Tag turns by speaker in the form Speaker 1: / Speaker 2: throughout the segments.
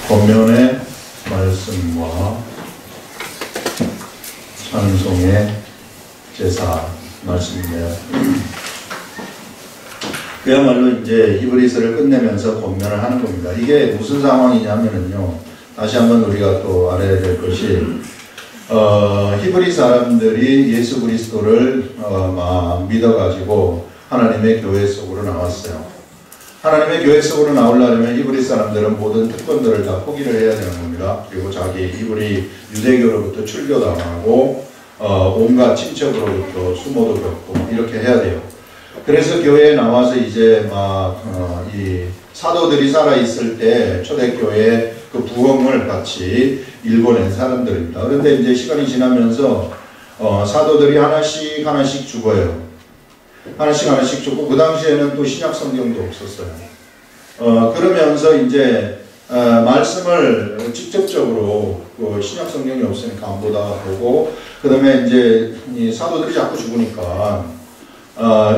Speaker 1: 권면의 말씀과 찬송의 제사 말씀인데요. 그야말로 이제 히브리서를 끝내면서 권면을 하는 겁니다. 이게 무슨 상황이냐면요. 다시 한번 우리가 또 알아야 될 것이 히브리 사람들이 예수 그리스도를 막 믿어가지고 하나님의 교회 속으로 나왔어요. 하나님의 교회 속으로 나오려면 히브리 사람들은 모든 특권들을 다 포기를 해야 되는 겁니다. 그리고 자기 히브리 유대교로부터 출교당하고 온갖 친척으로부터 수모도 겪고 이렇게 해야 돼요. 그래서 교회에 나와서 이제 이 사도들이 살아있을 때 초대교회의 그 부흥을 같이 일궈낸 사람들입니다. 그런데 이제 시간이 지나면서 사도들이 하나씩 죽어요. 하나씩 죽고 그 당시에는 또 신약 성경도 없었어요. 그러면서 이제 말씀을 직접적으로 신약 성경이 없으니까 안 보다 보고 그 다음에 이제 이 사도들이 자꾸 죽으니까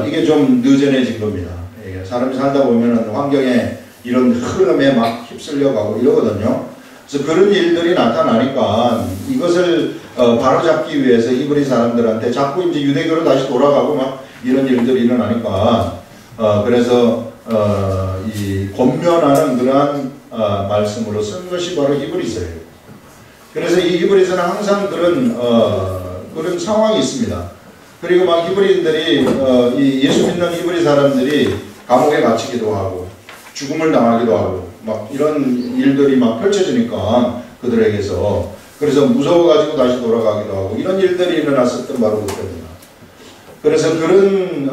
Speaker 1: 이게 좀 느슨해진 겁니다. 이게 사람이 살다 보면은 환경에 이런 흐름에 막 휩쓸려 가고 이러거든요. 그래서 그런 일들이 나타나니까 이것을 바로잡기 위해서 히브리 사람들한테 자꾸 이제 유대교로 다시 돌아가고 막 이런 일들이 일어나니까 그래서 이 권면하는 그러한 말씀으로 쓴 것이 바로 히브리서예요. 그래서 이 히브리서는 항상 그런 상황이 있습니다. 그리고 막 히브리인들이 이 예수 믿는 히브리 사람들이 감옥에 갇히기도 하고 죽음을 당하기도 하고 막 이런 일들이 막 펼쳐지니까 그들에게서 그래서 무서워가지고 다시 돌아가기도 하고 이런 일들이 일어났었던 바로 그때입니다. 그래서 그런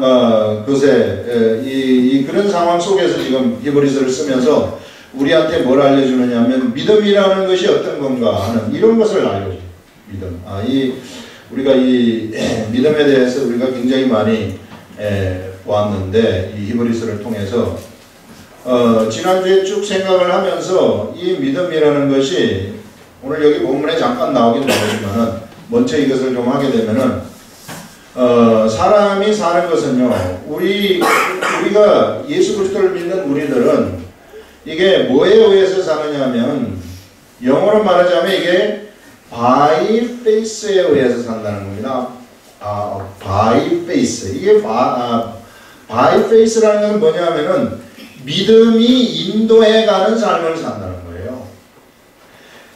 Speaker 1: 그런 상황 속에서 지금 히브리서를 쓰면서 우리한테 뭘 알려주느냐 하면 믿음이라는 것이 어떤 건가 하는 이런 것을 알려줘요. 믿음. 우리가 이 믿음에 대해서 우리가 굉장히 많이 보았는데 이 히브리서를 통해서 지난주에 쭉 생각을 하면서 이 믿음이라는 것이 오늘 여기 본문에 잠깐 나오긴 나오지만은 먼저 이것을 좀 하게 되면은 사람이 사는 것은요, 우리가 예수 그리스도를 믿는 우리들은 이게 뭐에 의해서 사느냐 하면 영어로 말하자면 이게 by faith에 의해서 산다는 겁니다. by faith. 이게 by faith라는 건 뭐냐 하면은 믿음이 인도해가는 삶을 산다는 거예요.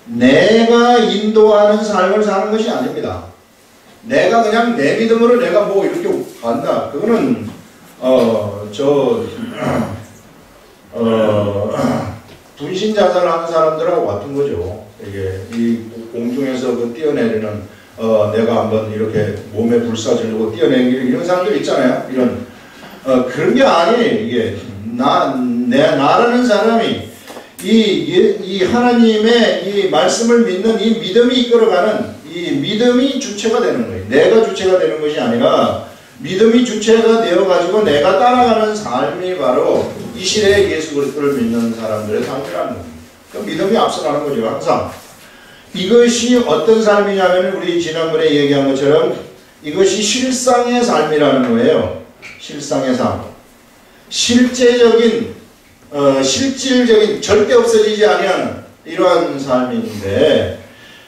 Speaker 1: 내가 인도하는 삶을 사는 것이 아닙니다. 내가 그냥 내 믿음으로 내가 뭐 이렇게 간다. 그거는 분신자살하는 사람들하고 같은 거죠. 이게 이 공중에서 그 뛰어내리는 내가 한번 이렇게 몸에 불사지르고 뛰어내리는 이런 사람들 있잖아요. 이런 그런 게 아니에요. 이게 나라는 사람이 이 하나님의 이 말씀을 믿는 이 믿음이 이끌어가는 이 믿음이 주체가 되는 거예요. 내가 주체가 되는 것이 아니라 믿음이 주체가 되어가지고 내가 따라가는 삶이 바로 이 시대에 예수 그리스도를 믿는 사람들의 삶이라는 겁니다. 그 믿음이 앞서가는 거죠. 항상. 이것이 어떤 삶이냐면 우리 지난번에 얘기한 것처럼 이것이 실상의 삶이라는 거예요. 실상의 삶. 실제적인 실질적인 절대 없어지지 아니하는 이러한 삶인데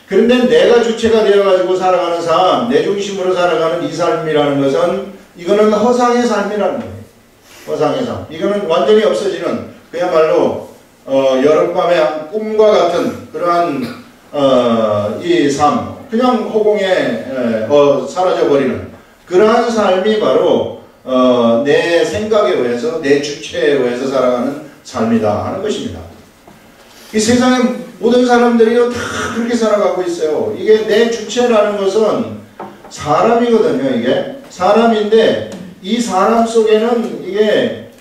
Speaker 1: 그런데 내가 주체가 되어가지고 살아가는 삶, 내 중심으로 살아가는 이 삶이라는 것은 이거는 허상의 삶이라는 거예요. 허상의 삶. 이거는 완전히 없어지는 그야말로 여름밤의 꿈과 같은 그러한 이 삶, 그냥 허공에 사라져버리는 그러한 삶이 바로 내 생각에 의해서 내 주체에 의해서 살아가는 삶이다 하는 것입니다. 이 세상의 모든 사람들이 다 그렇게 살아가고 있어요. 이게 내 주체라는 것은 사람이거든요. 이게 사람인데 이 사람 속에는 이게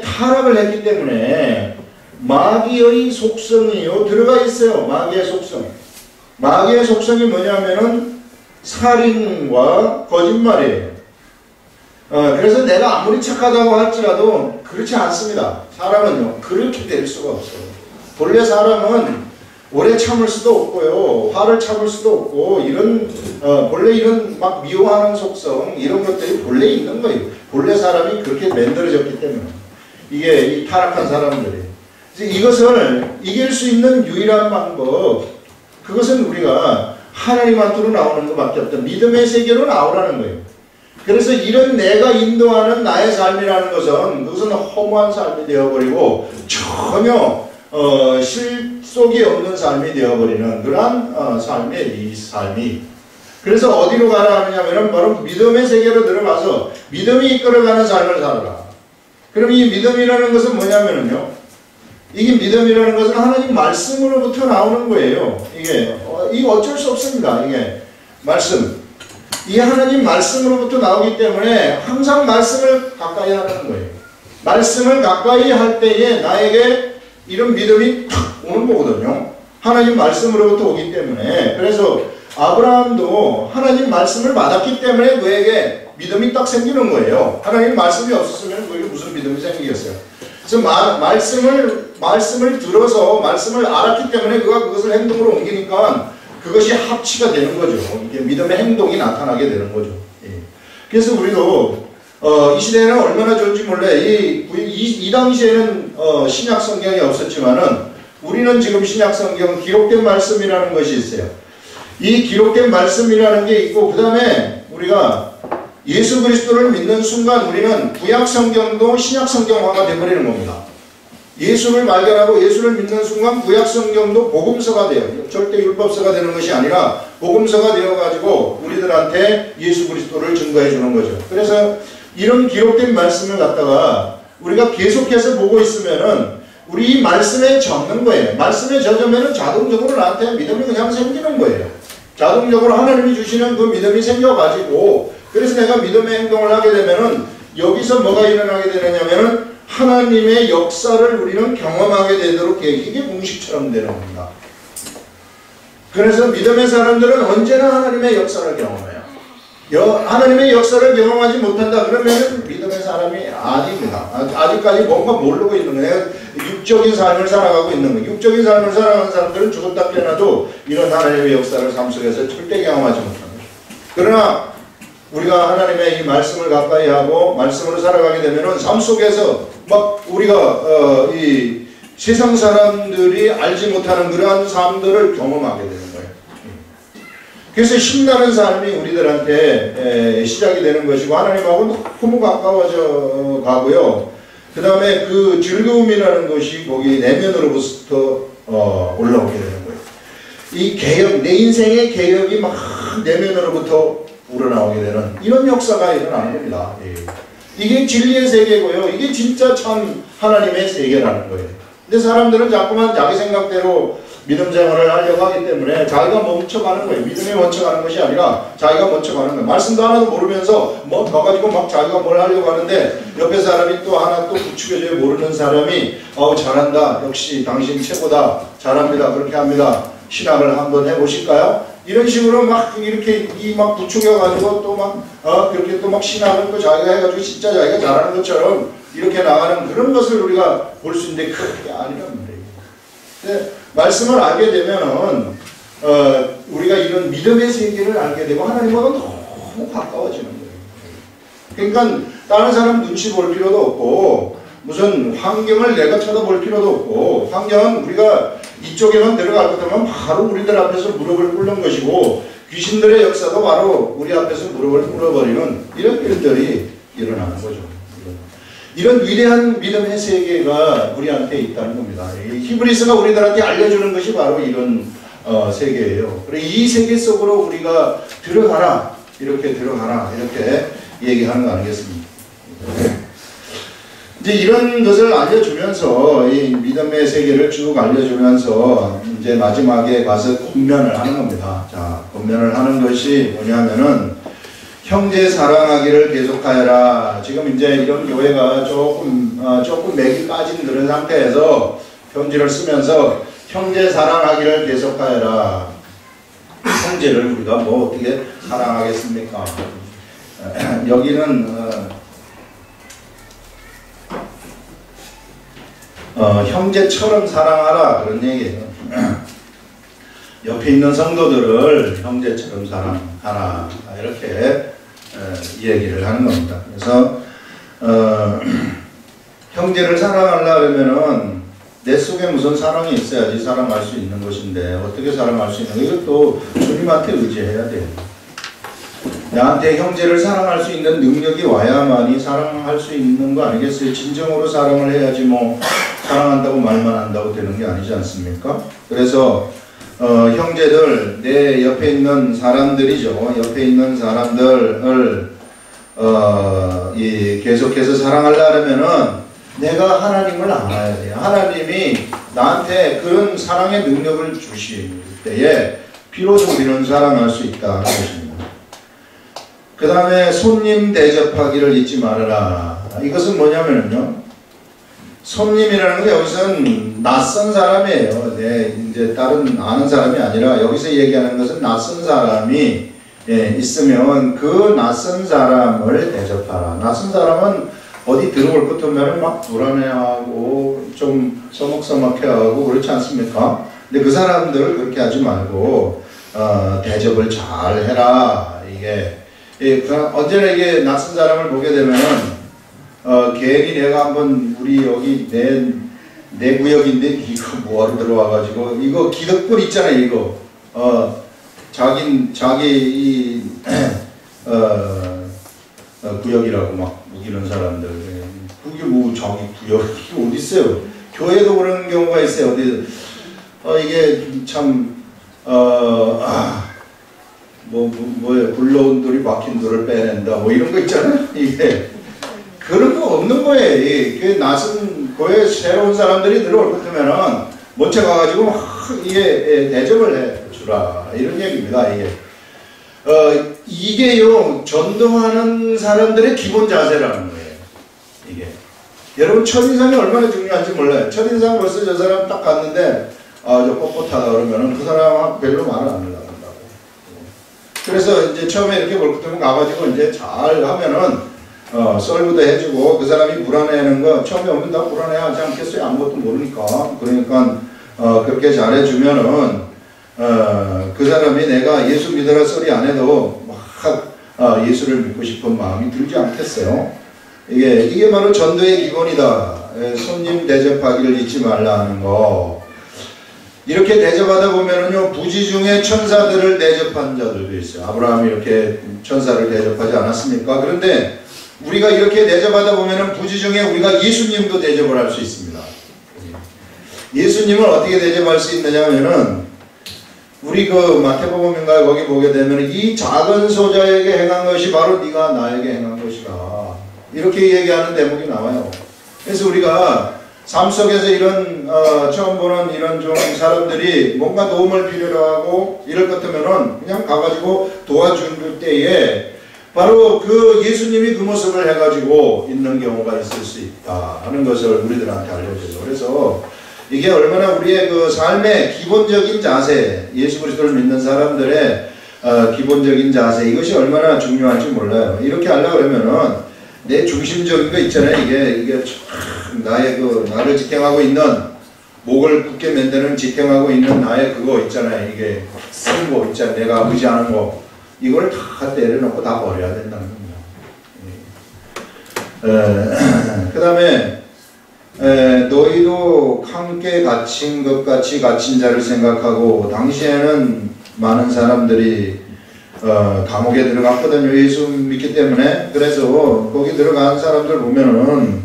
Speaker 1: 타락을 했기 때문에 마귀의 속성이요 들어가 있어요. 마귀의 속성. 마귀의 속성이 뭐냐면은 살인과 거짓말이에요. 그래서 내가 아무리 착하다고 할지라도 그렇지 않습니다. 사람은요 그렇게 될 수가 없어요. 본래 사람은 오래 참을 수도 없고요, 화를 참을 수도 없고 본래 이런 막 미워하는 속성 이런 것들이 본래 있는 거예요. 본래 사람이 그렇게 만들어졌기 때문에 이게 이 타락한 사람들이 이것을 이길 수 있는 유일한 방법, 그것은 우리가 하나님 앞으로 나오는 것밖에 없다. 믿음의 세계로 나오라는 거예요. 그래서 이런 내가 인도하는 나의 삶이라는 것은 그것은 허무한 삶이 되어버리고 전혀 실속이 없는 삶이 되어버리는 그러한 삶의 이 삶이, 그래서 어디로 가라 하느냐면 바로 믿음의 세계로 들어가서 믿음이 이끌어가는 삶을 살아라. 그럼 이 믿음이라는 것은 뭐냐면요, 이게 믿음이라는 것은 하나님 말씀으로부터 나오는 거예요. 이거 어쩔 수 없습니다. 이게 말씀, 이 하나님 말씀으로부터 나오기 때문에 항상 말씀을 가까이 하라는 거예요. 말씀을 가까이 할 때에 나에게 이런 믿음이 탁 오는 거거든요. 하나님 말씀으로부터 오기 때문에. 그래서 아브라함도 하나님 말씀을 받았기 때문에 그에게 믿음이 딱 생기는 거예요. 하나님 말씀이 없었으면 그에게 무슨 믿음이 생기겠어요. 그래서 말씀을 들어서 말씀을 알았기 때문에 그가 그것을 행동으로 옮기니까 그것이 합치가 되는 거죠. 이게 믿음의 행동이 나타나게 되는 거죠. 예. 그래서 우리도 이 시대에는 얼마나 좋은지 몰라요. 이 당시에는 신약 성경이 없었지만은 우리는 지금 신약 성경 기록된 말씀이라는 것이 있어요. 이 기록된 말씀이라는 게 있고, 그 다음에 우리가 예수 그리스도를 믿는 순간 우리는 구약 성경도 신약 성경화가 되어버리는 겁니다. 예수를 발견하고 예수를 믿는 순간 구약 성경도 복음서가 돼요. 절대 율법서가 되는 것이 아니라 복음서가 되어가지고 우리들한테 예수 그리스도를 증거해 주는 거죠. 그래서 이런 기록된 말씀을 갖다가 우리가 계속해서 보고 있으면은 우리 이 말씀에 젖는 거예요. 말씀에 젖으면은 자동적으로 나한테 믿음이 그냥 생기는 거예요. 자동적으로 하나님이 주시는 그 믿음이 생겨가지고, 그래서 내가 믿음의 행동을 하게 되면은 여기서 뭐가 일어나게 되느냐면은 하나님의 역사를 우리는 경험하게 되도록 이게 공식처럼 되는 겁니다. 그래서 믿음의 사람들은 언제나 하나님의 역사를 경험해요. 하나님의 역사를 경험하지 못한다 그러면 믿음의 사람이 아닙니다. 아직까지 뭔가 모르고 있는 거예요. 육적인 삶을 살아가고 있는 거예요. 육적인 삶을 살아가는 사람들은 죽었다 깨어나도 이런 하나님의 역사를 삶 속에서 절대 경험하지 못합니다. 그러나 우리가 하나님의 이 말씀을 가까이 하고 말씀으로 살아가게 되면은 삶 속에서 막 우리가 이 세상 사람들이 알지 못하는 그러한 삶들을 경험하게 되는 거예요. 그래서 신나는 삶이 우리들한테 시작이 되는 것이고 하나님하고 너무 가까워져 가고요. 그 다음에 그 즐거움이라는 것이 거기 내면으로부터 올라오게 되는 거예요. 이 개혁, 내 인생의 개혁이 막 내면으로부터 우러나오게 되는 이런 역사가 일어나는 겁니다. 이게 진리의 세계고요. 이게 진짜 참 하나님의 세계라는 거예요. 근데 사람들은 자꾸만 자기 생각대로 믿음 생활을 하려고 하기 때문에 자기가 멈춰가는 거예요. 믿음이 멈춰가는 것이 아니라 자기가 멈춰가는 거예요. 말씀도 하나도 모르면서 뭐 가가지고 막 자기가 뭘 하려고 하는데 옆에 사람이 또 하나 또 부추겨줘요. 모르는 사람이 잘한다. 역시 당신 최고다. 잘합니다. 그렇게 합니다. 신학을 한번 해보실까요? 이런 식으로 막 이렇게 막 부추겨가지고 또 막 그렇게 또 막 신학을 또 자기가 해가지고 진짜 자기가 잘하는 것처럼 이렇게 나가는 그런 것을 우리가 볼 수 있는데 그게 아니란 말이에요. 말씀을 알게 되면은 우리가 이런 믿음의 세계를 알게 되고 하나님과는 너무 가까워지는 거예요. 그러니까 다른 사람 눈치 볼 필요도 없고 무슨 환경을 내가 쳐다볼 필요도 없고, 환경은 우리가 이쪽에만 들어갈 것 같으면 바로 우리들 앞에서 무릎을 꿇는 것이고 귀신들의 역사도 바로 우리 앞에서 무릎을 꿇어버리는 이런 일들이 일어나는 거죠. 이런 위대한 믿음의 세계가 우리한테 있다는 겁니다. 히브리서가 우리들한테 알려주는 것이 바로 이런 세계예요. 그리고 이 세계 속으로 우리가 들어가라, 이렇게 들어가라, 이렇게 얘기하는 거 아니겠습니까? 이제 이런 것을 알려주면서 이 믿음의 세계를 쭉 알려주면서 이제 마지막에 가서 권면을 하는 겁니다. 자, 권면을 하는 것이 뭐냐면은 형제 사랑하기를 계속하여라. 지금 이제 이런 교회가 조금 맥이 빠진 그런 상태에서 편지를 쓰면서 형제 사랑하기를 계속하여라. 형제를 우리가 뭐 어떻게 사랑하겠습니까? 여기는 형제처럼 사랑하라 그런 얘기예요. 옆에 있는 성도들을 형제처럼 사랑하라 이렇게 얘기를 하는 겁니다. 그래서 형제를 사랑하려 그러면은 내 속에 무슨 사랑이 있어야지 사랑할 수 있는 것인데 어떻게 사랑할 수 있는 거? 이것도 주님한테 의지해야 돼요. 나한테 형제를 사랑할 수 있는 능력이 와야만이 사랑할 수 있는 거 아니겠어요? 진정으로 사랑을 해야지 뭐 사랑한다고 말만 한다고 되는 게 아니지 않습니까? 그래서 형제들, 내 옆에 있는 사람들이죠. 옆에 있는 사람들을 계속해서 사랑하려면은 내가 하나님을 알아야 돼요. 하나님이 나한테 그런 사랑의 능력을 주실 때에 비로소 우리는 사랑할 수 있다는 것입니다. 그 다음에 손님 대접하기를 잊지 말아라. 이것은 뭐냐면요. 손님이라는 게 여기서는 낯선 사람이에요. 이제 다른 아는 사람이 아니라 여기서 얘기하는 것은 낯선 사람이 있으면 그 낯선 사람을 대접하라. 낯선 사람은 어디 들어올 것 같으면 막 불안해하고 좀 서먹서먹해하고 그렇지 않습니까? 근데 그 사람들을 그렇게 하지 말고 대접을 잘 해라. 언제나 이게 낯선 사람을 보게 되면 괜히 내가 한번 우리 여기 내 구역인데 이거 뭐하러 들어와가지고 이거 기득권 있잖아요. 이거 자기 구역이라고 막 우기는 사람들. 그게 뭐 자기 구역 이게 어디 있어요? 교회도 그런 경우가 있어요. 이게 참 뭐예요? 굴러온 돌이 막힌 돌을 빼낸다. 뭐 이런 거 있잖아요. 이게 그런 거 없는 거예요. 이게 낯선 교회 새로운 사람들이 들어올 것 같으면은 먼저 가가지고 막 이게 대접을 해주라 이런 얘기입니다. 이게요 전도하는 사람들의 기본 자세라는 거예요. 이게 여러분 첫인상이 얼마나 중요한지 몰라요. 첫인상 벌써 저 사람 딱 갔는데 저 뻣뻣하다 그러면은 그 사람하고 별로 말을 안 하려고 한다고. 그래서 이제 처음에 이렇게 볼 것 같으면 가가지고 이제 잘 하면은 썰구도 해주고 그 사람이 불안해하는 거 처음에 오면 다 불안해하지 않겠어요? 아무것도 모르니까. 그러니까 그렇게 잘해주면은 그 사람이 내가 예수 믿으라 소리 안 해도 막 예수를 믿고 싶은 마음이 들지 않겠어요? 이게 바로 전도의 기본이다. 손님 대접하기를 잊지 말라 하는 거. 이렇게 대접하다 보면은요 부지 중에 천사들을 대접한 자들도 있어요. 아브라함이 이렇게 천사를 대접하지 않았습니까? 그런데 우리가 이렇게 대접하다 보면은 부지 중에 우리가 예수님도 대접을 할 수 있습니다. 예수님을 어떻게 대접할 수 있느냐 하면은 우리 그 마태복음인가 거기 보게 되면 이 작은 소자에게 행한 것이 바로 네가 나에게 행한 것이다. 이렇게 얘기하는 대목이 나와요. 그래서 우리가 삶 속에서 이런 처음 보는 이런 좀 사람들이 뭔가 도움을 필요로 하고 이럴 것 같으면은 그냥 가가지고 도와준 때에 바로 그 예수님이 그 모습을 해가지고 있는 경우가 있을 수 있다 하는 것을 우리들한테 알려줘요. 그래서 이게 얼마나 우리의 그 삶의 기본적인 자세, 예수 그리스도를 믿는 사람들의 기본적인 자세, 이것이 얼마나 중요한지 몰라요. 이렇게 하려고 그러면은 내 중심적인 거 있잖아요. 이게 나의 나를 지탱하고 있는 목을 굳게 만드는 지탱하고 있는 나의 그거 있잖아요. 이게 쓴 거 있잖아요. 내가 의지하는 거. 이걸 다 내려놓고 다 버려야 된다는 겁니다. 그 다음에 너희도 함께 갇힌 것 같이 갇힌 자를 생각하고 당시에는 많은 사람들이 감옥에 들어갔거든요. 예수 믿기 때문에. 그래서 거기 들어간 사람들 보면은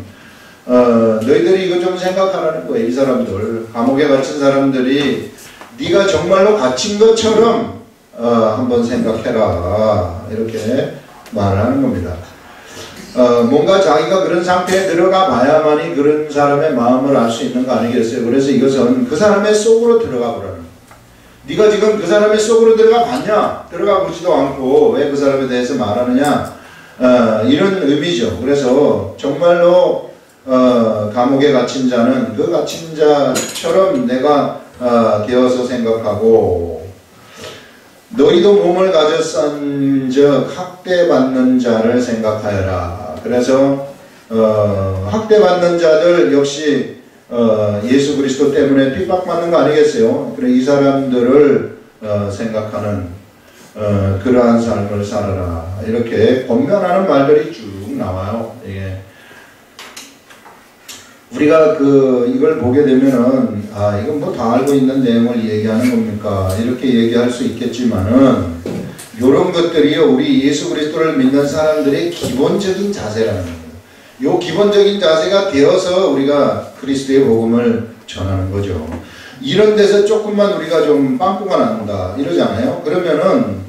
Speaker 1: 너희들이 이거 좀 생각하라는 거예요. 이 사람들 감옥에 갇힌 사람들이 네가 정말로 갇힌 것처럼 한번 생각해라 이렇게 말하는 겁니다. 뭔가 자기가 그런 상태에 들어가 봐야만이 그런 사람의 마음을 알 수 있는 거 아니겠어요? 그래서 이것은 그 사람의 속으로 들어가 보라는 거예요. 네가 지금 그 사람의 속으로 들어가 봤냐? 들어가 보지도 않고 왜 그 사람에 대해서 말하느냐? 이런 의미죠. 그래서 정말로 감옥에 갇힌 자는 그 갇힌 자처럼 내가 되어서 생각하고 너희도 몸을 가져 싼즉 학대받는 자를 생각하여라. 그래서 학대받는 자들 역시 예수 그리스도 때문에 핍박받는 거 아니겠어요? 그래 이 사람들을 생각하는 그러한 삶을 살아라. 이렇게 권면하는 말들이 쭉 나와요. 이게 우리가 이걸 보게 되면은, 이건 뭐 다 알고 있는 내용을 얘기하는 겁니까? 이렇게 얘기할 수 있겠지만은, 요런 것들이요, 우리 예수 그리스도를 믿는 사람들의 기본적인 자세라는 거예요. 요 기본적인 자세가 되어서 우리가 그리스도의 복음을 전하는 거죠. 이런 데서 조금만 우리가 좀 빵꾸가 난다, 이러잖아요. 그러면은,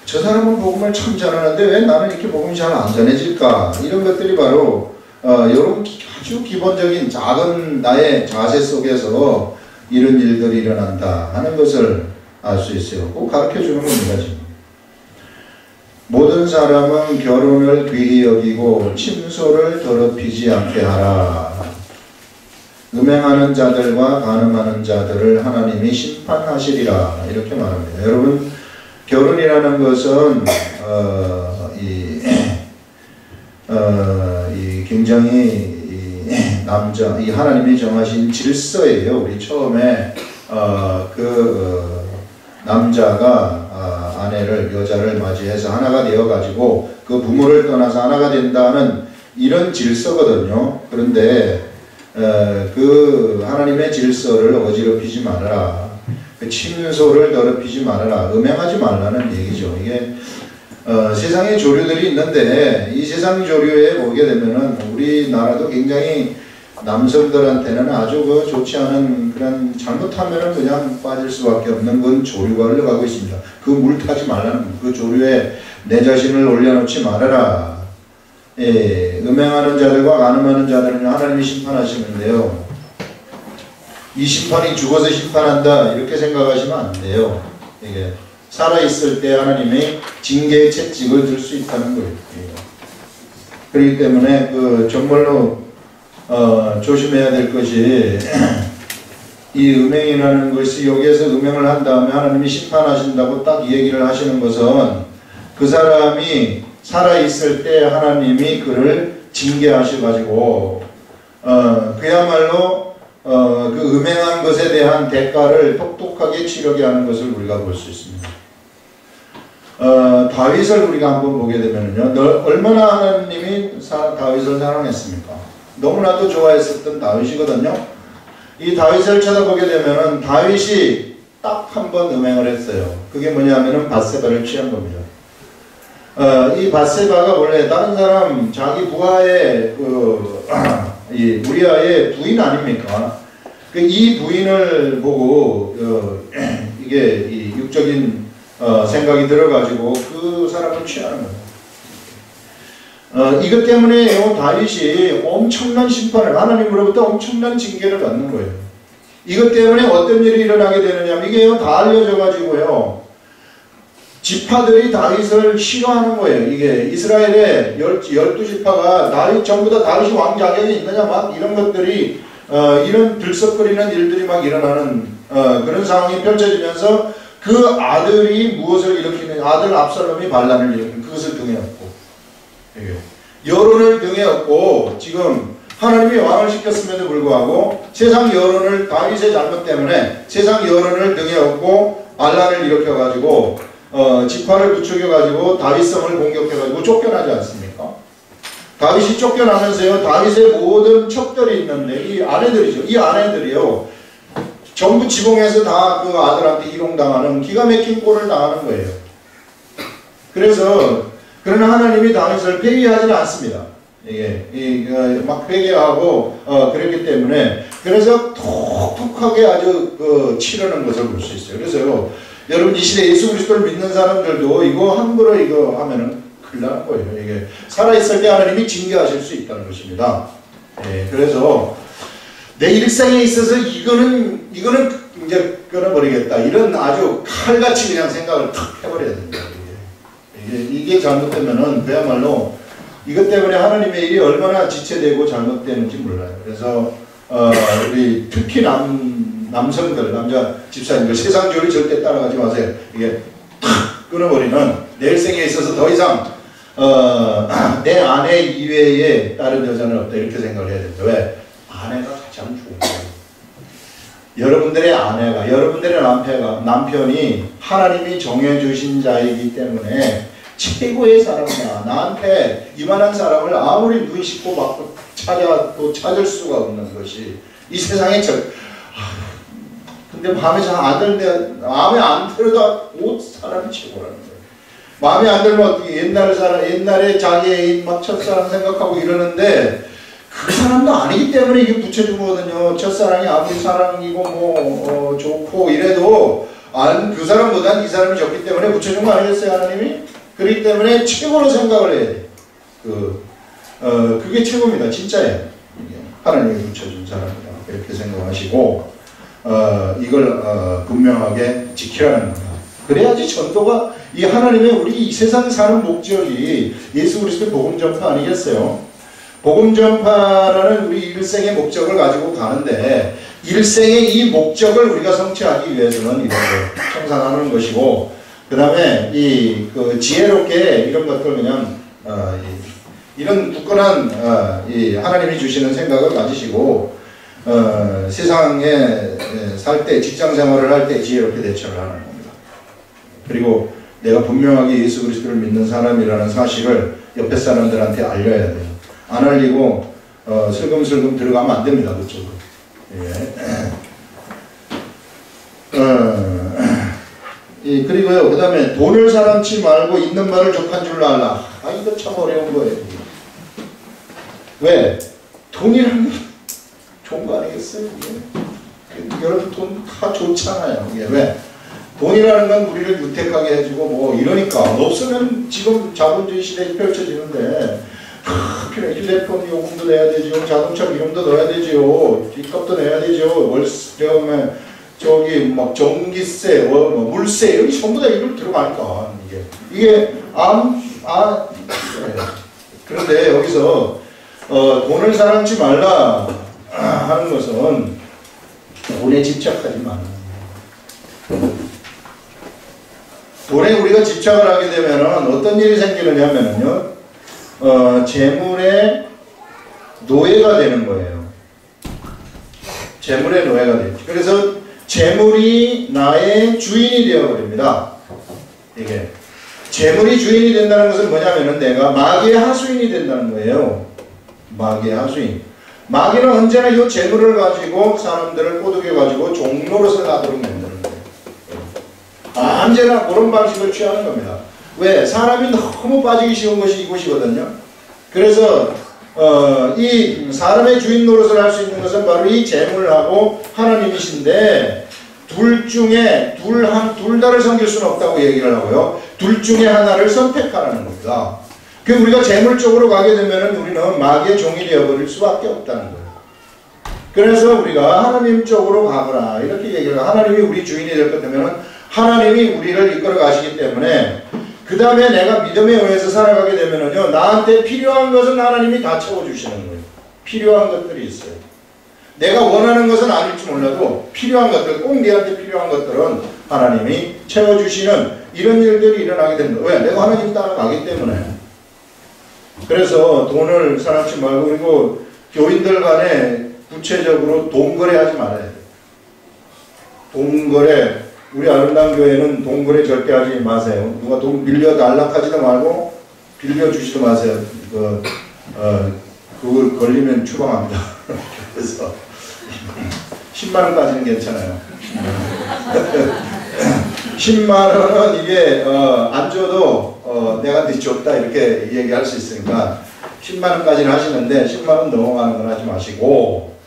Speaker 1: 저 사람은 복음을 참 전하는데 왜 나는 이렇게 복음이 잘 안 전해질까? 이런 것들이 바로, 요런 아주 기본적인 작은 나의 자세 속에서 이런 일들이 일어난다 하는 것을 알 수 있어요. 꼭 가르쳐 주는 겁니다, 지금. 모든 사람은 결혼을 귀히 여기고 침소를 더럽히지 않게 하라. 음행하는 자들과 간음하는 자들을 하나님이 심판하시리라. 이렇게 말합니다. 여러분, 결혼이라는 것은 굉장히 이 하나님이 정하신 질서예요. 우리 처음에 남자가 여자를 맞이해서 하나가 되어가지고 그 부모를 떠나서 하나가 된다는 이런 질서거든요. 그런데 그 하나님의 질서를 어지럽히지 말아라. 그 침소를 더럽히지 말아라. 음행하지 말라는 얘기죠. 이게 세상에 조류들이 있는데 이 세상 조류에 보게 되면은 우리나라도 굉장히 남성들한테는 아주 좋지 않은 그런 잘못하면은 그냥 빠질 수밖에 없는 그런 조류가 흘러가고 있습니다. 그 물 타지 말라는 그 조류에 내 자신을 올려놓지 말아라. 예, 음행하는 자들과 간음하는 자들은 하나님이 심판하시는데요. 이 심판이 죽어서 심판한다 이렇게 생각하시면 안 돼요. 이게 살아있을 때 하나님이 징계의 채찍을 들 수 있다는 거예요. 그렇기 때문에 정말로 조심해야 될 것이 이 음행이라는 것이 여기에서 음행을 한 다음에 하나님이 심판하신다고 딱 이 얘기를 하시는 것은 그 사람이 살아있을 때 하나님이 그를 징계하셔가지고 그야말로 그 음행한 것에 대한 대가를 똑똑하게 치르게 하는 것을 우리가 볼 수 있습니다. 다윗을 우리가 한번 보게 되면요, 얼마나 하나님이 다윗을 사랑했습니까? 너무나도 좋아했었던 다윗이거든요. 이 다윗을 쳐다보게 되면은 다윗이 딱 한 번 음행을 했어요. 그게 뭐냐면은 밧세바를 취한 겁니다. 이 밧세바가 원래 다른 사람 자기 부하의 이 우리아의 부인 아닙니까? 이 부인을 보고 이게 이 육적인 생각이 들어가지고 그 사람을 취하는 거예요. 이것 때문에 다윗이 엄청난 심판을 하나님으로부터 엄청난 징계를 받는 거예요. 이것 때문에 어떤 일이 일어나게 되느냐, 이게 다 알려져 가지고요, 지파들이 다윗을 싫어하는 거예요. 이게 이스라엘의 12지파가 전부 다 다윗이 왕 자격이 있느냐, 막 이런 것들이 이런 들썩거리는 일들이 막 일어나는 그런 상황이 펼쳐지면서 그 아들이 무엇을 일으키는, 아들 압살롬이 반란을 일으키는, 그것을 등에 업고, 여론을 등에 업고 지금 하나님이 왕을 시켰음에도 불구하고 세상 여론을, 다윗의 잘못 때문에 세상 여론을 등에 업고 반란을 일으켜가지고 지파를 부추겨가지고 다윗성을 공격해가지고 쫓겨나지 않습니까? 다윗이 쫓겨나면서요, 다윗의 모든 척들이 있는데 이 아내들이죠. 이 아내들이요, 전부 지붕에서 다 그 아들한테 희롱당하는 기가 막힌 꼴을 당하는 거예요. 그래서 그러나 하나님이 다윗을 폐위하지는 않습니다. 막 회개하고 그랬기 때문에, 그래서 톡톡하게 아주 치르는 것을 볼 수 있어요. 그래서요, 여러분 이 시대 예수 그리스도를 믿는 사람들도 이거 함부로 이거 하면은 큰일 나는 거예요. 이게 살아있을 때 하나님이 징계하실 수 있다는 것입니다. 그래서 내 일생에 있어서 이거는 이제 끊어버리겠다, 이런 아주 칼같이 그냥 생각을 탁 해버려야 됩니다. 이게 잘못되면은 그야말로 이것 때문에 하나님의 일이 얼마나 지체되고 잘못되는지 몰라요. 그래서 우리 특히 남성들, 남자 집사님들, 세상 교리 절대 따라가지 마세요. 이게 탁 끊어버리면 내 일생에 있어서 더 이상 내 아내 이외에 다른 여자는 없다, 이렇게 생각을 해야 됩니다. 왜? 아내가 가장 좋은 거예요. 여러분들의 아내가, 여러분들의 남편이 하나님이 정해주신 자이기 때문에 최고의 사람이야. 나한테 이만한 사람을 아무리 눈 씻고 막 찾을 수가 없는 것이 이 세상에 근데 마음에 잘 안 드는데, 마음에 안 들어도 사람이 최고라는 거예요. 마음에 안 들면 어떻게 옛날에 자기 애인 막 첫사랑 생각하고 이러는데 그 사람도 아니기 때문에 이게 붙여준 거거든요. 첫사랑이 아무리 사랑이고 좋고 이래도 그 사람보단 이 사람이 좋기 때문에 붙여준 거 아니겠어요, 하나님이? 그렇기 때문에 최고로 생각을 해야 돼. 그게 최고입니다. 진짜예요. 하나님이 붙여준 사람이다. 이렇게 생각하시고 이걸 분명하게 지키라는 겁니다. 그래야지 전도가 이 하나님의 우리 이 세상 사는 목적이 예수 그리스도의 복음 전파 아니겠어요? 복음 전파라는 우리 일생의 목적을 가지고 가는데 일생의 이 목적을 우리가 성취하기 위해서는 이런 걸 청산하는 것이고 그 다음에 지혜롭게 이런 것들 그냥 이런 굳건한 이 하나님이 주시는 생각을 가지시고 세상에 살 때 직장 생활을 할 때 지혜롭게 대처를 하는 겁니다. 그리고 내가 분명하게 예수 그리스도를 믿는 사람이라는 사실을 옆에 사람들한테 알려야 돼요. 안 알리고 슬금슬금 들어가면 안 됩니다. 그쪽으로. 예. 그리고요. 그 다음에 돈을 사랑치 말고 있는 말을 족한 줄로 알라. 이거 참 어려운 거예요. 왜? 돈이라는 게 좋은 거 아니겠어요? 여러분 돈 다 좋잖아요. 이게 왜? 돈이라는 건 우리를 유택하게 해주고 이러니까 없으면 지금 자본주의 시대에 펼쳐지는데 필요해. 휴대폰 요금도 내야 되죠. 자동차 비용도 넣어야 되죠. 뒷값도 내야 되죠. 월세, 막 전기세, 물세 여기 전부 다 이걸 들어가니까 이게 그런데 여기서 돈을 사랑치 말라 하는 것은 돈에 집착하지 마라. 돈에 우리가 집착을 하게 되면 어떤 일이 생기느냐면요, 재물의 노예가 되는 거예요. 재물의 노예가 되죠. 그래서 재물이 나의 주인이 되어버립니다. 이게 재물이 주인이 된다는 것은 뭐냐면은 내가 마귀의 하수인이 된다는 거예요. 마귀의 하수인. 마귀는 언제나 이 재물을 가지고 사람들을 꼬드겨가지고 종로로서 나도록 만드는 거예요. 언제나 그런 방식을 취하는 겁니다. 왜? 사람이 너무 빠지기 쉬운 것이 이곳이거든요. 그래서 이 사람의 주인 노릇을 할 수 있는 것은 바로 이 재물하고 하나님이신데 둘 중에 둘 다를 섬길 수는 없다고 얘기를 하고요. 둘 중에 하나를 선택하라는 겁니다. 그 우리가 재물 쪽으로 가게 되면 우리는 마귀의 종이 되어버릴 수밖에 없다는 거예요. 그래서 우리가 하나님 쪽으로 가거라 이렇게 얘기를 해요. 하나님이 우리 주인이 될 것 되면 하나님이 우리를 이끌어 가시기 때문에 그 다음에 내가 믿음에 의해서 살아가게 되면은요, 나한테 필요한 것은 하나님이 다 채워주시는 거예요. 필요한 것들이 있어요. 내가 원하는 것은 아닐지 몰라도 필요한 것들, 꼭 내한테 필요한 것들은 하나님이 채워주시는 이런 일들이 일어나게 됩니다. 왜? 내가 하나님 따라가기 때문에. 그래서 돈을 사랑치 말고, 그리고 교인들 간에 구체적으로 돈 거래하지 말아야 돼요. 돈 거래. 우리 아름다운 교회는 돈 거래 절대 하지 마세요. 누가 돈 빌려달라 하지도 말고 빌려주지도 마세요. 그걸 걸리면 추방합니다. 그래서 10만원까지는 괜찮아요. 10만원은 이게 안 줘도 내가 네 줬다 이렇게 얘기할 수 있으니까 10만원까지는 하시는데 10만원 넘어가는 건 하지 마시고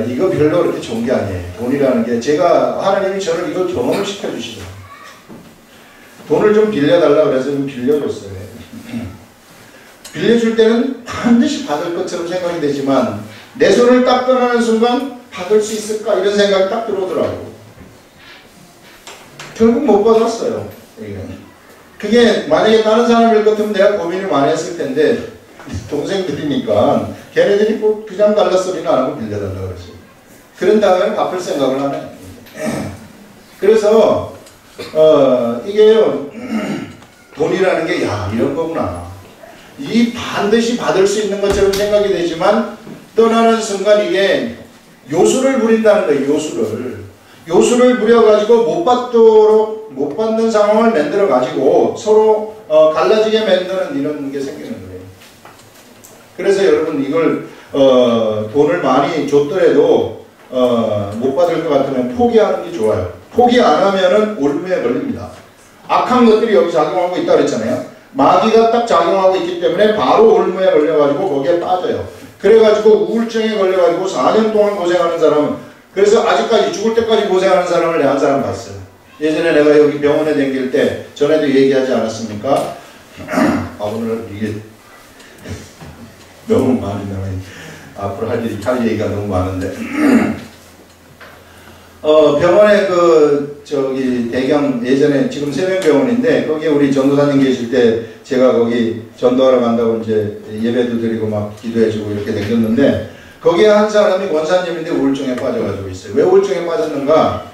Speaker 1: 이거 별로 그렇게 좋은 게 아니에요. 돈이라는 게 하나님이 저를 이걸 경험을 시켜주시더라고요. 돈을 좀 빌려달라 그래서 좀 빌려줬어요. 빌려줄 때는 반드시 받을 것처럼 생각이 되지만 내 손을 딱 떠나는 순간 받을 수 있을까 이런 생각이 딱 들어오더라고요. 결국 못 받았어요. 그게 만약에 다른 사람일 것 같으면 내가 고민을 많이 했을 텐데 동생들이니까 걔네들이 꼭 그냥 달라 소리는 안 하고 빌려달라고 그랬어요. 그런 다음에 갚을 생각을 하네. 그래서 이게요, 돈이라는 게 이런 거구나. 이 반드시 받을 수 있는 것처럼 생각이 되지만 떠나는 순간 이게 요술을 부린다는 거예요. 요술을 부려가지고 못 못 받는 상황을 만들어 가지고 서로 갈라지게 만드는 이런 게 생기는 거예요. 그래서 여러분 이걸 돈을 많이 줬더라도 못 받을 것 같으면 포기하는 게 좋아요. 포기 안 하면은 올무에 걸립니다. 악한 것들이 여기 작용하고 있다 그랬잖아요. 마귀가 딱 작용하고 있기 때문에 바로 올무에 걸려가지고 거기에 빠져요. 그래가지고 우울증에 걸려가지고 4년 동안 고생하는 사람은, 그래서 아직까지 죽을 때까지 고생하는 사람을 내가 한 사람 봤어요. 예전에 내가 여기 병원에 다닐 때 전에도 얘기하지 않았습니까? 오늘 이게 너무 많이 나와요. 앞으로 할 얘기가 너무 많은데 병원에 대경 예전에 지금 세명병원인데 거기에 우리 전도사님 계실 때 제가 거기 전도하러 간다고 이제 예배도 드리고 막 기도해주고 이렇게 다녔는데 거기에 한 사람이 권사님인데 우울증에 빠져가지고 있어요. 왜 우울증에 빠졌는가?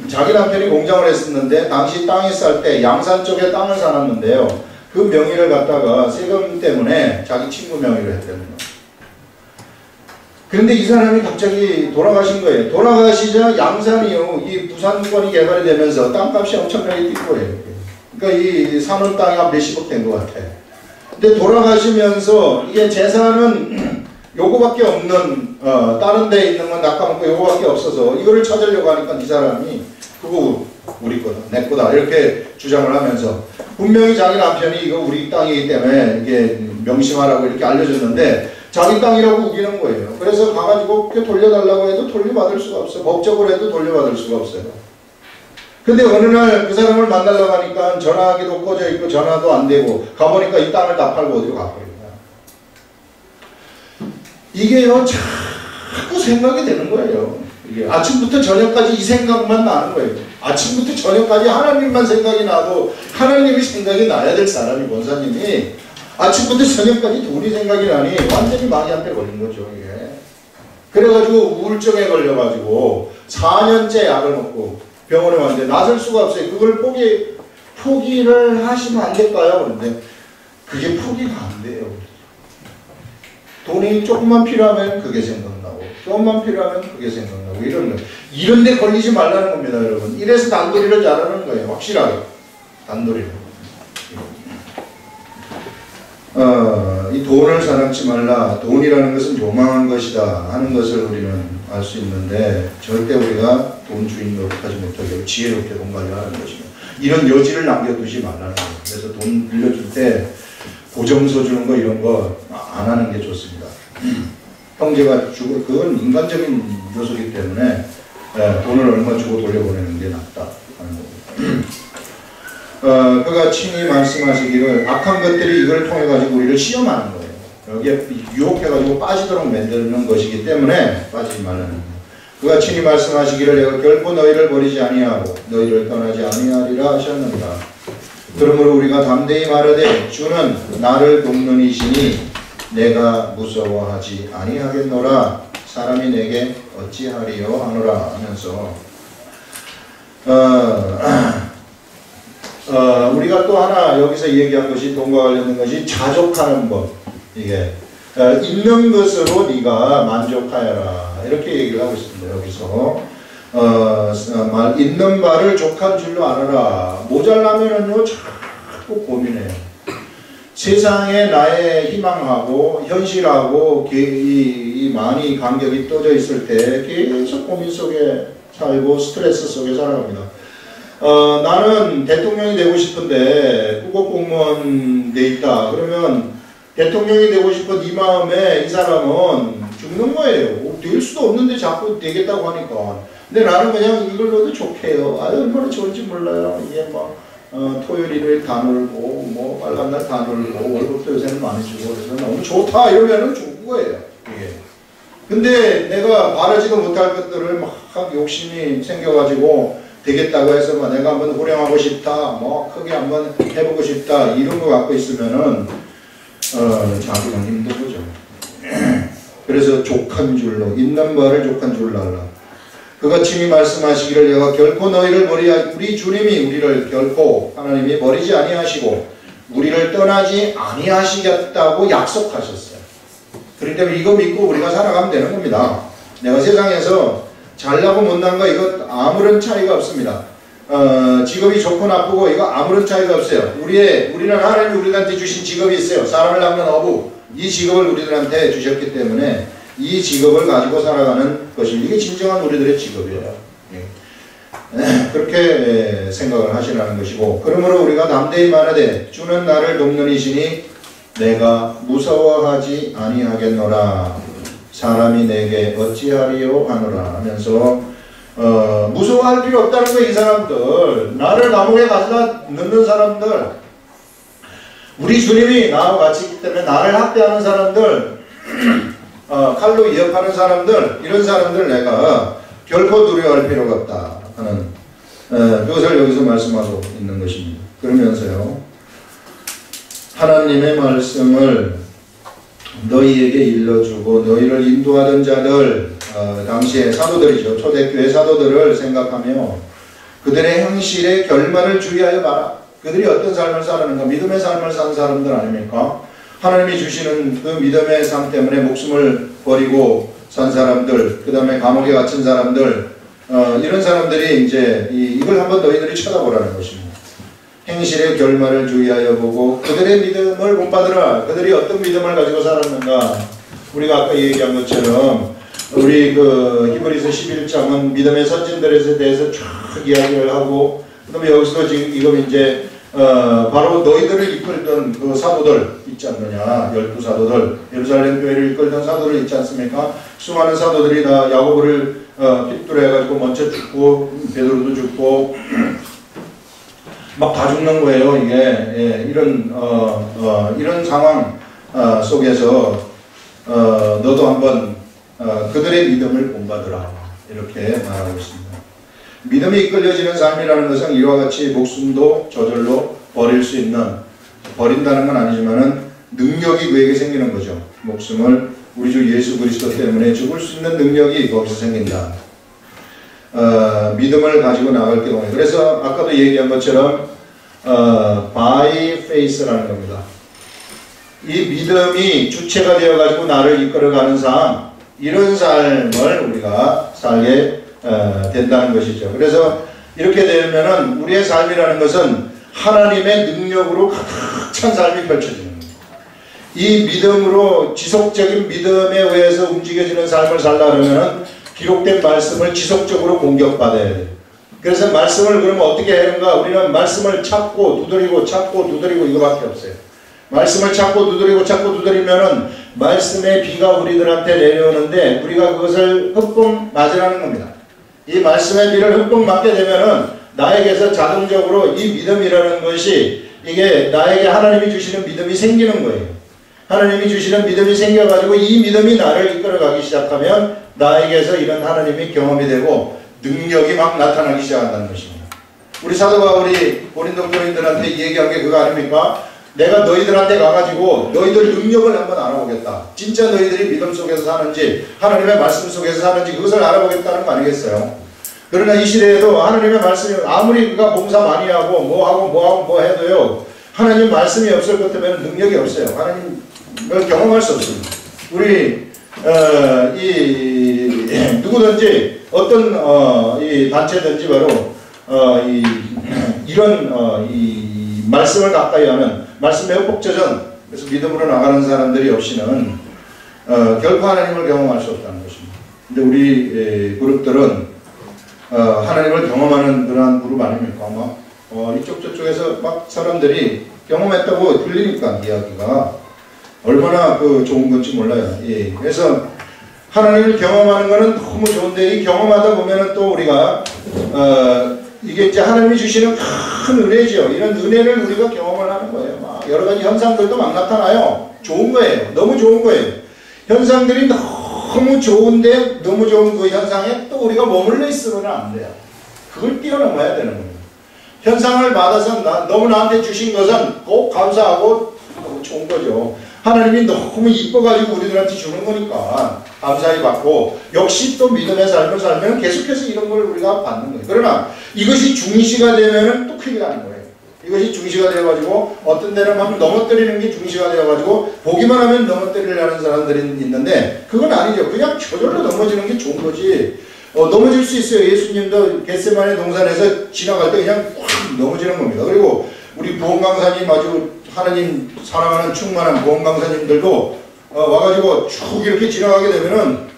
Speaker 1: 자기 남편이 공장을 했었는데 당시 땅에 살 때 양산 쪽에 땅을 사놨는데요. 그 명의를 갖다가 세금 때문에 자기 친구 명의로 했다는 거예요. 그런데 이 사람이 갑자기 돌아가신 거예요. 돌아가시자 양산이요, 이 부산권이 개발이 되면서 땅값이 엄청나게 뛴 거예요. 그러니까 이 사는 땅이 한 몇십억 된 것 같아. 근데 돌아가시면서 이게 재산은 요거밖에 없는, 다른 데 있는 건 낚아먹고 요거밖에 없어서 이거를 찾으려고 하니까 이 사람이 그거 우리 거다, 내 거다 이렇게 주장을 하면서 분명히 자기 남편이 이거 우리 땅이기 때문에 이게 명심하라고 이렇게 알려줬는데 자기 땅이라고 우기는 거예요. 그래서 가가지고 돌려달라고 해도 돌려받을 수가 없어요. 법적으로 해도 돌려받을 수가 없어요. 근데 어느 날 그 사람을 만나려고 하니까 전화기도 꺼져 있고 전화도 안 되고 가보니까 이 땅을 다 팔고 어디로 가버린 거야. 이게요, 자꾸 생각이 되는 거예요. 이게 아침부터 저녁까지 이 생각만 나는 거예요. 아침부터 저녁까지 하나님만 생각이 나도 하나님이 생각이 나야 될 사람이 권사님이 아침부터 저녁까지 돈이 생각이 나니 완전히 마귀한테 걸린 거죠, 이게. 그래가지고 우울증에 걸려가지고 4년째 약을 먹고 병원에 왔는데 나설 수가 없어요. 그걸 포기를 하시면 안 될까요? 그런데 그게 포기가 안 돼요. 돈이 조금만 필요하면 그게 생각나고 조금만 필요하면 그게 생각나고 이런 거. 이런 데 걸리지 말라는 겁니다, 여러분. 이래서 단도리를 잘하는 거예요. 확실하게. 단도리를. 이 돈을 사랑치 말라. 돈이라는 것은 요망한 것이다 하는 것을 우리는 알 수 있는데 절대 우리가 돈 주인 노릇하지 못하게 지혜롭게 돈 관리하는 것이고 이런 여지를 남겨두지 말라는 거예요. 그래서 돈 빌려줄 때 보정서 주는 거 이런 거 안 하는 게 좋습니다. 형제가 주고 그건 인간적인 요소이기 때문에 돈을 얼마 주고 돌려보내는 게 낫다 하는 거고. 그가 친히 말씀하시기를 악한 것들이 이걸 통해 가지고 우리를 시험하는 거예요. 여기에 유혹해 가지고 빠지도록 만드는 것이기 때문에 빠지지 말라는 거예요. 그가 친히 말씀하시기를 내가 결코 너희를 버리지 아니하고 너희를 떠나지 아니하리라 하셨느니라. 그러므로 우리가 담대히 말하되 주는 나를 돕는 이시니 내가 무서워하지 아니하겠노라. 사람이 내게 어찌하리요 하노라 하면서 우리가 또 하나 여기서 얘기한 것이 돈과 관련된 것이 자족하는 법. 이게 있는 것으로 네가 만족하여라 이렇게 얘기를 하고 있습니다. 여기서 있는 바를 족한 줄로 알아라. 모자라면은요 자꾸 고민해요. 세상에 나의 희망하고 현실하고 이 많이 간격이 떠져 있을 때 계속 고민 속에 살고 스트레스 속에 살아갑니다. 나는 대통령이 되고 싶은데 국어공무원 돼 있다. 그러면 대통령이 되고 싶은 이 마음에 이 사람은 죽는 거예요. 될 수도 없는데 자꾸 되겠다고 하니까. 근데 나는 그냥 이걸로도 좋게요. 얼마나 좋은지 몰라요. 이게 막 토요일 일요일 다 놀고 뭐 빨간 날 다 놀고 월급도 요새는 많이 주고 그래서 너무 좋다 이러면은 좋은 거예요. 이게. 근데 내가 바라지도 못할 것들을 막 욕심이 생겨가지고 되겠다고 해서 막 내가 한번 호령하고 싶다, 뭐 크게 한번 해보고 싶다 이런 거 갖고 있으면은 자기는 힘든 거죠. 그래서 족한 줄로 있는 바를 족한 줄로 알라. 그가 친히 말씀하시기를 내가 결코 너희를 우리 주님이 우리를 결코 하나님이 버리지 아니하시고 우리를 떠나지 아니하시겠다고 약속하셨어요. 그렇기 때문에 이거 믿고 우리가 살아가면 되는 겁니다. 내가 세상에서 잘나고 못난 거 이거 아무런 차이가 없습니다. 직업이 좋고 나쁘고 이거 아무런 차이가 없어요. 우리는 하나님이 우리한테 주신 직업이 있어요. 사람을 낚는 어부. 이 직업을 우리들한테 주셨기 때문에 이 직업을 가지고 살아가는 것이 이게 진정한 우리들의 직업이에요. 그렇게 생각을 하시라는 것이고, 그러므로 우리가 담대히 말하되 주는 나를 돕는 이시니 내가 무서워하지 아니하겠노라. 사람이 내게 어찌하리요 하노라 하면서 무서워할 필요 없다는 거예요. 이 사람들, 나를 감옥에 가져다 넣는 사람들, 우리 주님이 나와 같이 있기 때문에 나를 학대하는 사람들, 칼로 위협하는 사람들, 이런 사람들 내가 결코 두려워할 필요가 없다 하는 그것을 여기서 말씀하고 있는 것입니다. 그러면서요, 하나님의 말씀을 너희에게 일러주고 너희를 인도하던 자들, 당시의 사도들이죠. 초대교회 사도들을 생각하며 그들의 행실의 결말을 주의하여 봐라. 그들이 어떤 삶을 살았는가? 믿음의 삶을 산 사람들 아닙니까? 하나님이 주시는 그 믿음의 삶 때문에 목숨을 버리고 산 사람들, 그 다음에 감옥에 갇힌 사람들, 이런 사람들이 이제 이걸 한번 너희들이 쳐다보라는 것입니다. 행실의 결말을 주의하여 보고 그들의 믿음을 본받으라. 그들이 어떤 믿음을 가지고 살았는가? 우리가 아까 얘기한 것처럼 우리 히브리서 11장은 믿음의 선진들에 대해서 쫙 이야기를 하고, 그 다음에 여기서도 지금 이제 바로 너희들을 이끌던 그 사도들 있지 않느냐, 12사도들, 예루살렘 교회를 이끌던 사도들 있지 않습니까? 수많은 사도들이 다 야고보를 핏줄해 가지고 먼저 죽고 베드로도 죽고 막 다 죽는 거예요. 이게 이런 상황 속에서 너도 한번 그들의 믿음을 본받으라 이렇게 말하고 있습니다. 믿음이 이끌려지는 삶이라는 것은 이와 같이 목숨도 저절로 버릴 수 있는, 버린다는 건 아니지만은 능력이 그에게 생기는 거죠. 목숨을 우리 주 예수 그리스도 때문에 죽을 수 있는 능력이 거기서 생긴다. 믿음을 가지고 나갈 경우에, 그래서 아까도 얘기한 것처럼 by faith라는 겁니다. 이 믿음이 주체가 되어 가지고 나를 이끌어가는 삶, 이런 삶을 우리가 살게 된다는 것이죠. 그래서 이렇게 되면은 우리의 삶이라는 것은 하나님의 능력으로 가득 찬 삶이 펼쳐지는 겁니다. 이 믿음으로, 지속적인 믿음에 의해서 움직여지는 삶을 살려면 기록된 말씀을 지속적으로 공격받아야 돼요. 그래서 말씀을 그러면 어떻게 하는가? 우리는 말씀을 찾고 두드리고 찾고 두드리고 이거밖에 없어요. 말씀을 찾고 두드리고 찾고 두드리면은 말씀의 비가 우리들한테 내려오는데 우리가 그것을 흠뻑 맞으라는 겁니다. 이 말씀의 비를 흠뻑 맞게 되면은 나에게서 자동적으로 이 믿음이라는 것이, 이게 나에게 하나님이 주시는 믿음이 생기는 거예요. 하나님이 주시는 믿음이 생겨가지고 이 믿음이 나를 이끌어가기 시작하면 나에게서 이런 하나님이 경험이 되고 능력이 막 나타나기 시작한다는 것입니다. 우리 사도 바울이 고린도 교인들한테 얘기한 게 그거 아닙니까? 내가 너희들한테 가가지고 너희들 능력을 한번 알아보겠다. 진짜 너희들이 믿음 속에서 사는지 하나님의 말씀 속에서 사는지 그것을 알아보겠다는 거 아니겠어요? 그러나 이 시대에도 하나님의 말씀이 아무리 그가 봉사 많이 하고 뭐 해도요, 하나님 말씀이 없을 것 때문에 능력이 없어요. 하나님을 경험할 수 없습니다. 우리 누구든지 어떤 이 단체든지 바로 이런 이 말씀을 가까이 하는 말씀의 흡복저전, 그래서 믿음으로 나가는 사람들이 없이는 결코 하나님을 경험할 수 없다는 것입니다. 근데 우리 그룹들은 하나님을 경험하는 그러한 그룹 아닙니까? 이쪽 저쪽에서 막 사람들이 경험했다고 들리니까 이야기가 얼마나 좋은 건지 몰라요. 예. 그래서 하나님을 경험하는 것은 너무 좋은데, 이 경험하다 보면은 또 우리가 이게 이제 하나님이 주시는 큰 은혜죠. 이런 은혜를 우리가 경험을 하는 거예요. 막 여러 가지 현상들도 막 나타나요. 좋은 거예요. 너무 좋은 거예요. 현상들이 너무 좋은데, 너무 좋은 그 현상에 또 우리가 머물러 있으면 안 돼요. 그걸 뛰어넘어야 되는 겁니다. 현상을 받아서 너무 나한테 주신 것은 꼭 감사하고 너무 좋은 거죠. 하나님이 너무 이뻐가지고 우리들한테 주는 거니까 감사히 받고, 역시 또 믿음의 삶을 살면 계속해서 이런 걸 우리가 받는 거예요. 그러나 이것이 중시가 되면은 또 큰일 나는 거예요. 이것이 중시가 되어가지고 어떤 데는 막 넘어뜨리는 게 중시가 되어가지고 보기만 하면 넘어뜨리려는 사람들이 있는데, 그건 아니죠. 그냥 저절로 넘어지는 게 좋은 거지. 넘어질 수 있어요. 예수님도 겟세마네 동산에서 지나갈 때 그냥 확 넘어지는 겁니다. 그리고 우리 보험 강사님 아주 하나님 사랑하는 충만한 보험 강사님들도 와가지고 쭉 이렇게 지나가게 되면은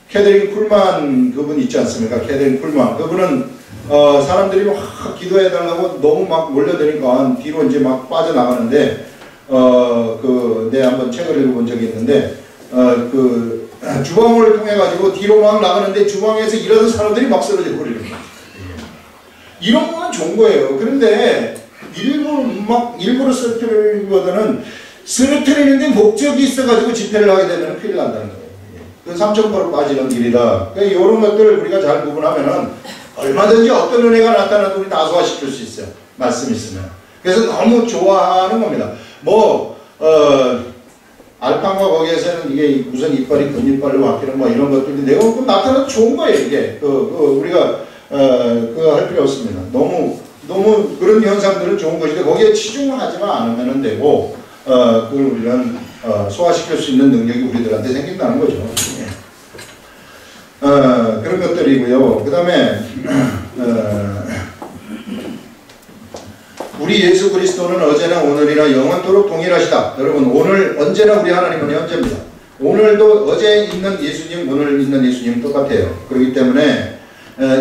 Speaker 1: 캐더린 쿨만 그분 있지 않습니까? 캐더린 쿨만 그분은 사람들이 막 기도해달라고 너무 막 몰려드니까 뒤로 이제 막 빠져나가는데 내가 한번 책을 읽어본 적이 있는데 주방을 통해 가지고 뒤로 막 나가는데 주방에서 일하던 사람들이 막 쓰러져 버리는 거예요. 이런 건 좋은 거예요. 그런데 일부러 쓰러뜨리기보다는 쓰러뜨리는데 목적이 있어가지고 집회를 하게 되면 큰일 난다는 거예요. 그 3,000% 빠지는 일이다. 그러니까 이런 것들을 우리가 잘 구분하면은 얼마든지 어떤 은혜가 나타나도 우리 다소화시킬 수 있어요. 말씀 있으면. 그래서 너무 좋아하는 겁니다. 알팡과 거기에서는 이게 무슨 이빨이 근이빨로 바뀌는 뭐 이런 것들인데 내가 나타나도 좋은 거예요. 이게 우리가 할 필요 없습니다. 너무 그런 현상들은 좋은 것인데 거기에 치중하지만 않으면 되고 그걸 우리는 소화시킬 수 있는 능력이 우리들한테 생긴다는 거죠. 그런 것들이고요. 그 다음에 우리 예수 그리스도는 어제나 오늘이나 영원토록 동일하시다. 여러분 오늘 언제나 우리 하나님은 현재입니다. 오늘도 어제 있는 예수님 오늘 있는 예수님 똑같아요. 그렇기 때문에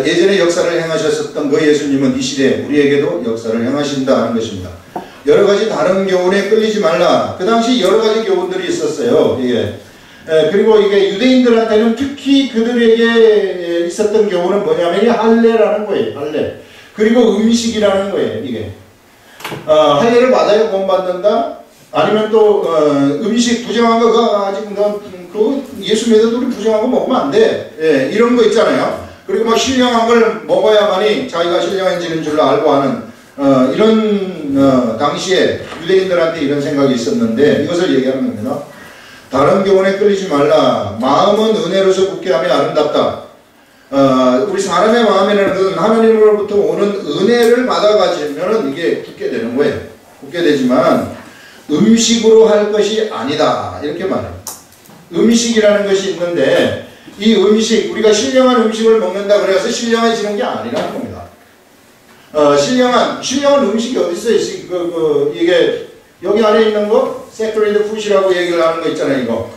Speaker 1: 예전에 역사를 행하셨었던 그 예수님은 이 시대에 우리에게도 역사를 행하신다 하는 것입니다. 여러 가지 다른 교훈에 끌리지 말라. 그 당시 여러 가지 교훈들이 있었어요. 그리고 이게 유대인들한테는 특히 그들에게 있었던 교훈은 뭐냐면 할례라는 거예요. 할례. 그리고 음식이라는 거예요. 이게 할례를 받아야 구원받는다. 아니면 또 음식 부정한 거 아직 그 예수 믿어도 우리 부정한 거 먹으면 안 돼. 이런 거 있잖아요. 그리고 막 신령한 걸 먹어야만이 자기가 신령해지는 줄로 알고 하는 이런 당시에 유대인들한테 이런 생각이 있었는데 이것을 얘기하는 겁니다. 다른 교훈에 끌리지 말라. 마음은 은혜로서 굳게 하며 아름답다. 우리 사람의 마음에는 하나님으로부터 오는 은혜를 받아가지면 이게 굳게 되는 거예요. 굳게 되지만 음식으로 할 것이 아니다. 이렇게 말해요. 음식이라는 것이 있는데 이 음식, 우리가 신령한 음식을 먹는다 그래서 신령해지는 게 아니라는 겁니다. 신령한 음식이 어디 있어요? 이게 여기 안에 있는 거 세크레드 푸시라고 얘기를 하는 거 있잖아요.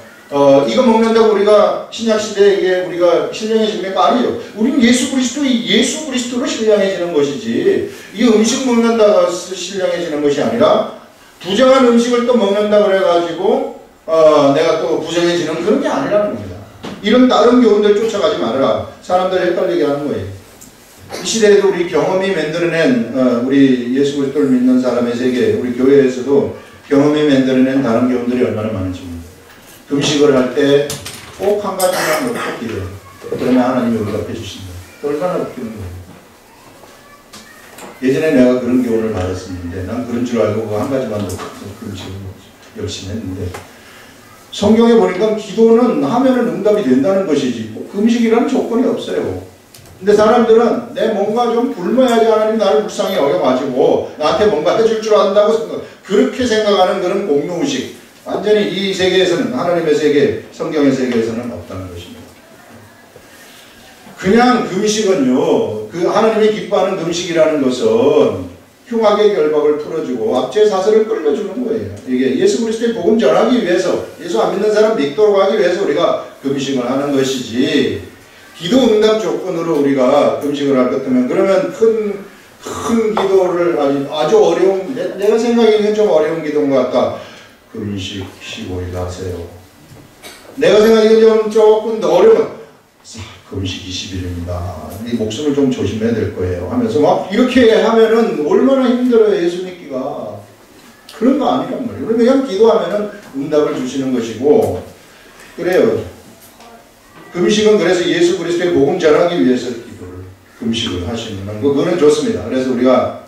Speaker 1: 이거 먹는다고 우리가 신약시대에 이게 우리가 신령해지는 게 아니에요. 우리는 예수 그리스도로 신령해지는 것이지 이 음식 먹는다고 신령해지는 것이 아니라 부정한 음식을 또 먹는다 그래가지고 내가 또 부정해지는 그런 게 아니라는 겁니다. 이런 다른 교훈들 쫓아가지 말아라. 사람들 헷갈리게 하는 거예요. 이 시대에도 우리 경험이 만들어낸 우리 예수 그리스도를 믿는 사람의 세계, 우리 교회에서도 경험이 만들어낸 다른 교훈들이 얼마나 많은지 모릅니다. 금식을 할 때 꼭 한 가지만 놓고 기도해요. 그러면 하나님이 응답해 주신다. 얼마나 웃기는 거예요. 예전에 내가 그런 교훈을 받았었는데 난 그런 줄 알고 그 한 가지만 놓고 금식을 열심히 했는데 성경에 보니까 기도는 하면은 응답이 된다는 것이지 금식이라는 조건이 없어요. 근데 사람들은 내 뭔가 좀 굶어야지 하나님 나를 불쌍히 여겨가지고 나한테 뭔가 해줄 줄 안다고 그렇게 생각하는 그런 공동의식 완전히 이 세계에서는 하나님의 세계, 성경의 세계에서는 없다는 것입니다. 그냥 금식은요, 그 하나님이 기뻐하는 금식이라는 것은 흉악의 결박을 풀어주고 압제의 사슬을 끌려주는 거예요. 이게 예수 그리스도의 복음 전하기 위해서, 예수 안 믿는 사람 믿도록 하기 위해서 우리가 금식을 하는 것이지 기도 응답 조건으로 우리가 금식을 할 것 같으면 그러면 큰 기도를 아주 어려운, 내가 생각하기에는 좀 어려운 기도인 것 같다. 금식 15일 하세요. 내가 생각하기에는 조금 더 어려운, 금식 20일입니다. 이 목숨을 좀 조심해야 될 거예요. 하면서 막 이렇게 하면은 얼마나 힘들어요. 예수 믿기가. 그런 거 아니란 말이에요. 그냥 기도하면은 응답을 주시는 것이고, 그래요. 금식은 그래서 예수 그리스도의 복음 전하기 위해서 금식을 하시는 거, 그거는 좋습니다. 그래서 우리가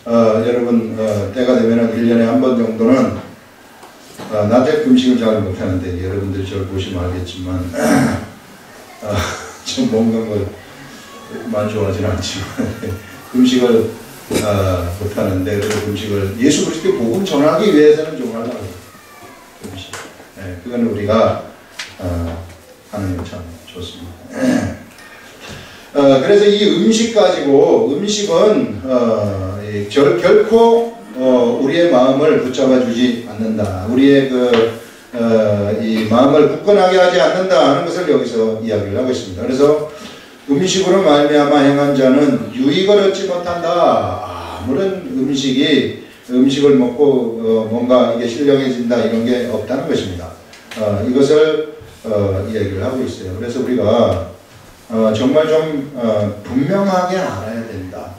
Speaker 1: 여러분 때가 되면은 1년에 한 번 정도는 낮에 금식을 잘 못하는데 여러분들이 저를 보시면 알겠지만 좀 먹는 걸 많이 좋아하지는 않지만 금식을 못하는데 그래서 금식을 예수 그리스도의 복음 전하기 위해서는 좀 하려고 해요. 금식. 그건 우리가 하는 건 참 좋습니다. 그래서 이 음식 가지고 음식은 결코 우리의 마음을 붙잡아 주지 않는다. 우리의 이 마음을 굳건하게 하지 않는다 하는 것을 여기서 이야기를 하고 있습니다. 그래서 음식으로 말미암아 행한 자는 유익을 얻지 못한다. 아무런 음식을 먹고 뭔가 이게 신령해진다 이런 게 없다는 것입니다. 이것을 이야기를 하고 있어요. 그래서 우리가 정말 좀 분명하게 알아야 된다.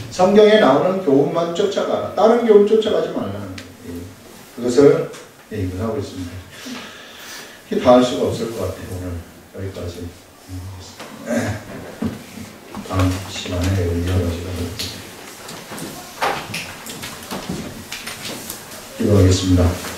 Speaker 1: 성경에 나오는 교훈만 쫓아가라. 다른 교훈 쫓아가지 말라는 거예요. 그것을 얘기를 하고 있습니다. 이게 다 할 수가 없을 것 같아요. 오늘 여기까지. 다음 시간에 이어가시도록 기도하겠습니다.